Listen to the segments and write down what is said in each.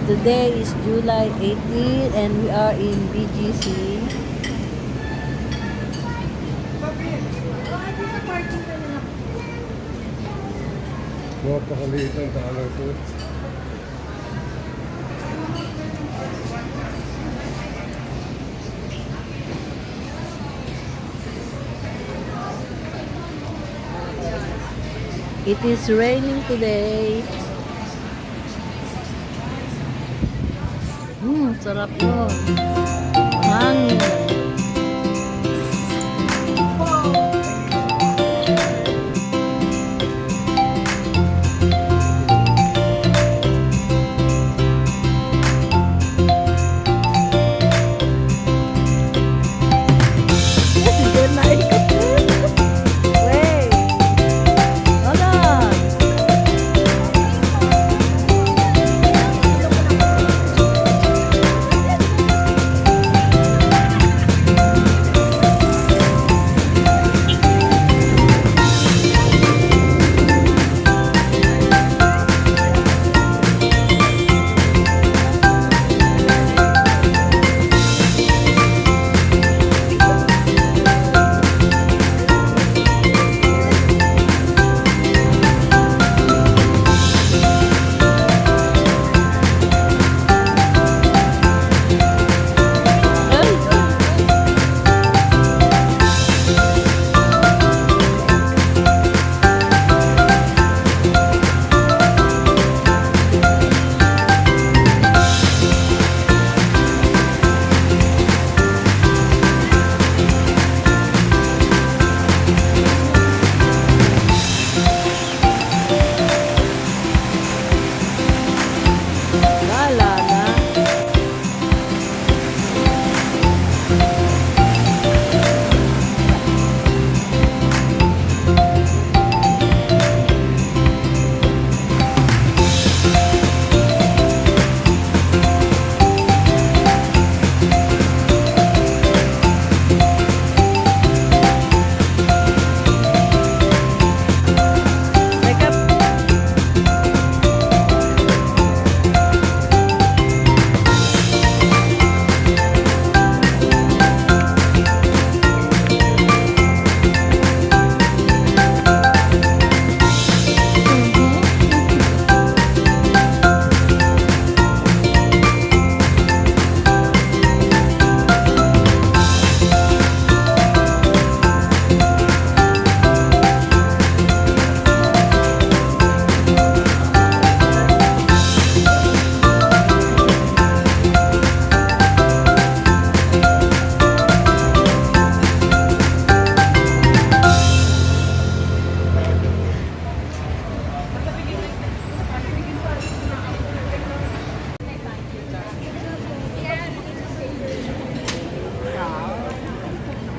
Today is July 18 and we are in BGC. Napakaliit ang tanaw ko. It is raining today. Sarap yun. Hangin.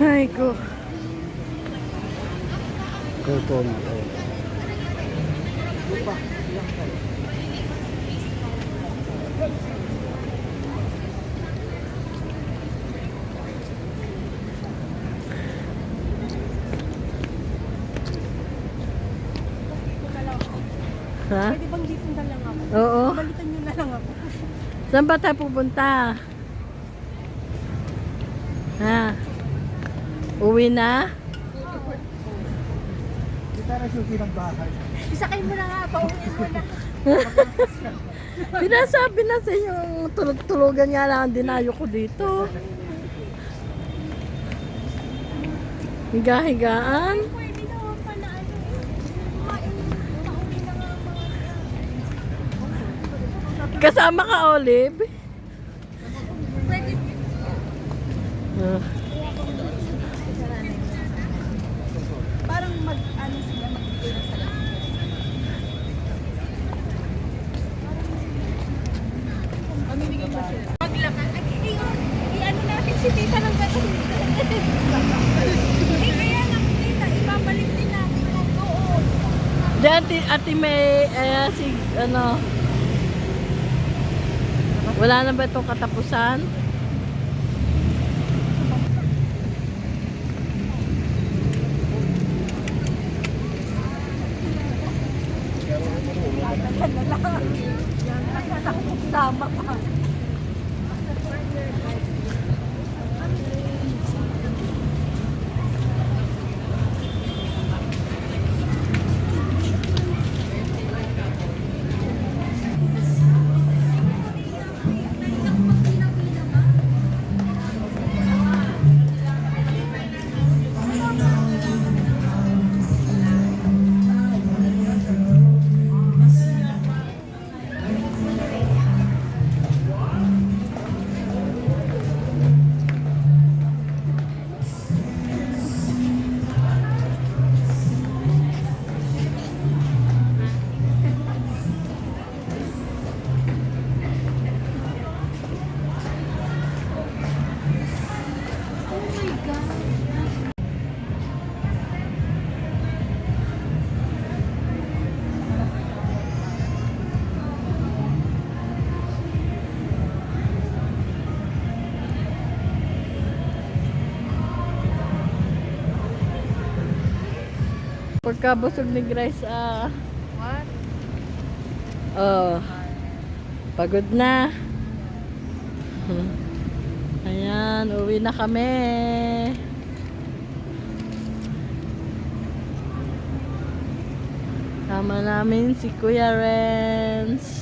Ay ko. Cotton. Ha? Pwede bang dito na lang ako? Oo. Balitan nyo na lang ako. Saan ba tayo pupunta? Ha? Uwi na? Isakay mo na nga, pauwiin mo na. Pinasabi na sa inyo, tulog-tulugan nga lang ang dinayo ko dito. Higa-higaan. Pwede naman pala kumain. Pauwi na nga mga... Kasama ka, Olive? Pwede. Parang mag-ano sila, magbigay na sa lahat. Mamimigay pa sila. Maglakan. I-ano natin si tita ng gatos. Kaya lang tita, ibabalik din natin ang doon. Diyan, ate may, si, ano, wala na ba itong katapusan? Yan na lang. Yan, nagkasakot Kasama pa. Pagkabusog ni Grace, What? oh, pagod na. Ayan, uwi na kami. Tama namin si Kuya Renz.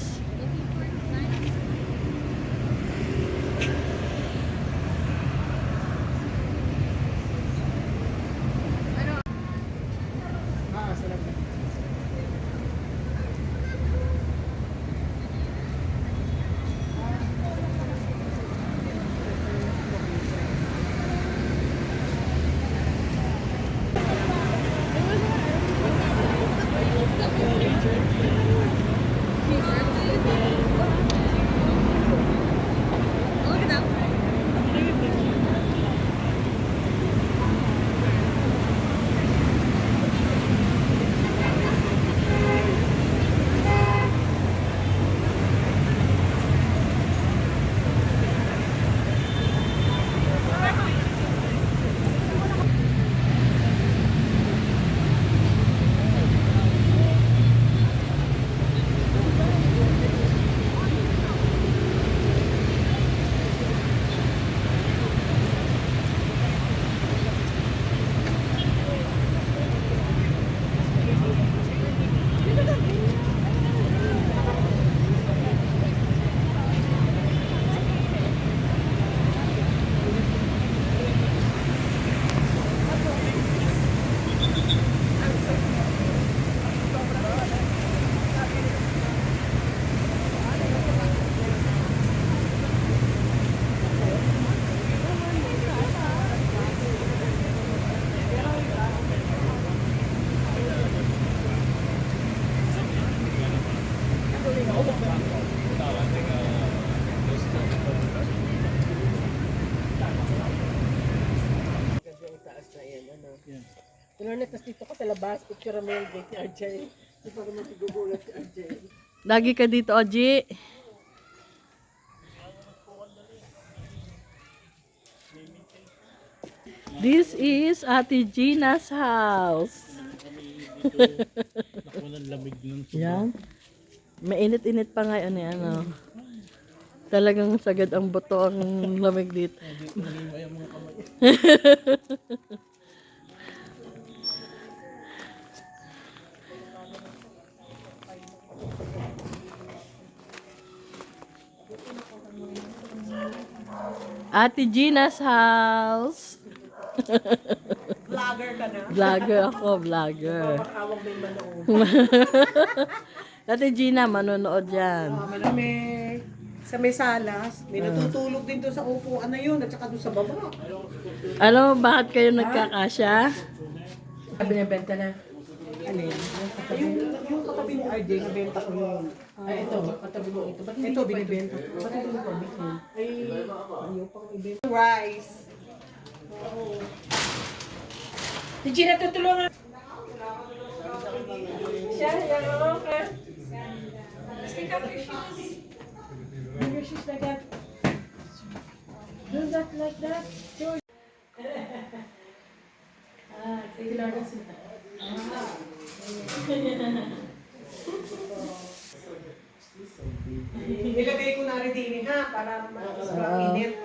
Tapos dito ka sa labas, picture mo yung gate ni RJ. Hindi pa naman tigugulat si RJ. Lagi ka dito, Oji. This is Ate Gina's house. Walang lamig nun. Yan. Mainit-init pa ngayon eh, ano. Talagang sagad ang buto ang lamig dito. Ate Gina's house. Vlogger ka na? Vlogger ako, vlogger. Makawag may manood. Ate Gina, manonood yan. Malamig. Sa may salas. May natutulog din doon sa upuan na yun at saka doon sa baba. Alam mo bakit kayo nagkakasya? Binibenta na. Alin? Yung katabi ni RJ, nabenta ko yun. Ay, ito. Katabi mo ito. Ba't ito, binibenta ko. Ba't hindi mo pabitin? Ay, ayaw pang ibenta. Rice. Oo. Si Gina, tutulungan. Siya, yan o. Stick up your shoes. Your shoes like that. Do that like that. George. Sige lang na sila. Nilagay ko na din ha, para mainit.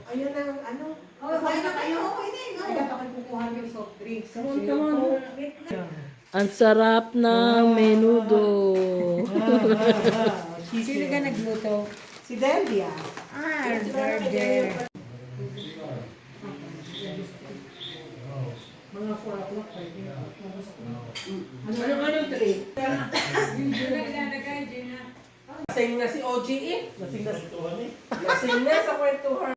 Ayun ang ano. Kumain na kayo. Kaya pa kayo kukuha ng soft drinks. Come on. Ang sarap ng menudo. Sino ka nagluto? Si Delia. Order. Mga 4 o'clock pa rin. Ano trip? Lasing na si OG eh. Lasing na sa kwentuhan.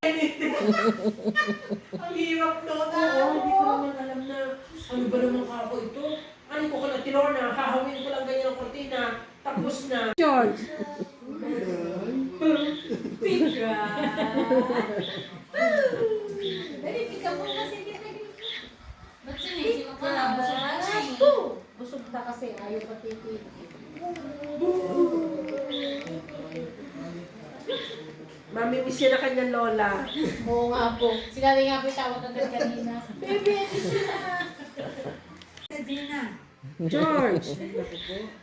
Ang hirap doon. Oo, hindi ko naman alam na ano ba naman kako ito. Ano ko na tinor na, hahawin ko lang ganyan ang kortina. Tapos na. George. Verifika mo kasi kita. Ba't sinisima ka na? Busog ka na eh. Busog ka kasi. Ayaw ka titi. Mami, miss yun na kanyang lola. Oo nga po. Sinabi nga po tawag agad kanina. Baby, ano siya? George!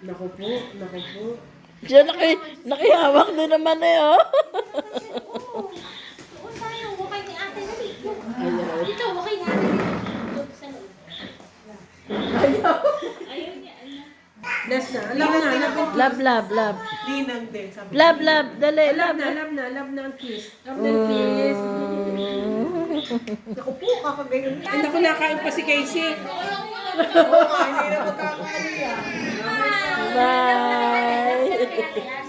Naku po. Diyan nakihawak din naman eh, oh. Doon tayo. Wakay ni ate na dito. Dito, wakay ni ate dito. Doon sa loob. Ayaw niya. Last na. Alam na. Love. Ninang din. Sabi. Love, dali, Alam love. na ang kiss. Alam na ang kiss. Naku po, kakagayon. Ay, naku, nakain pa si Casey. Oo nga, hindi na magkakaali ah. Bye.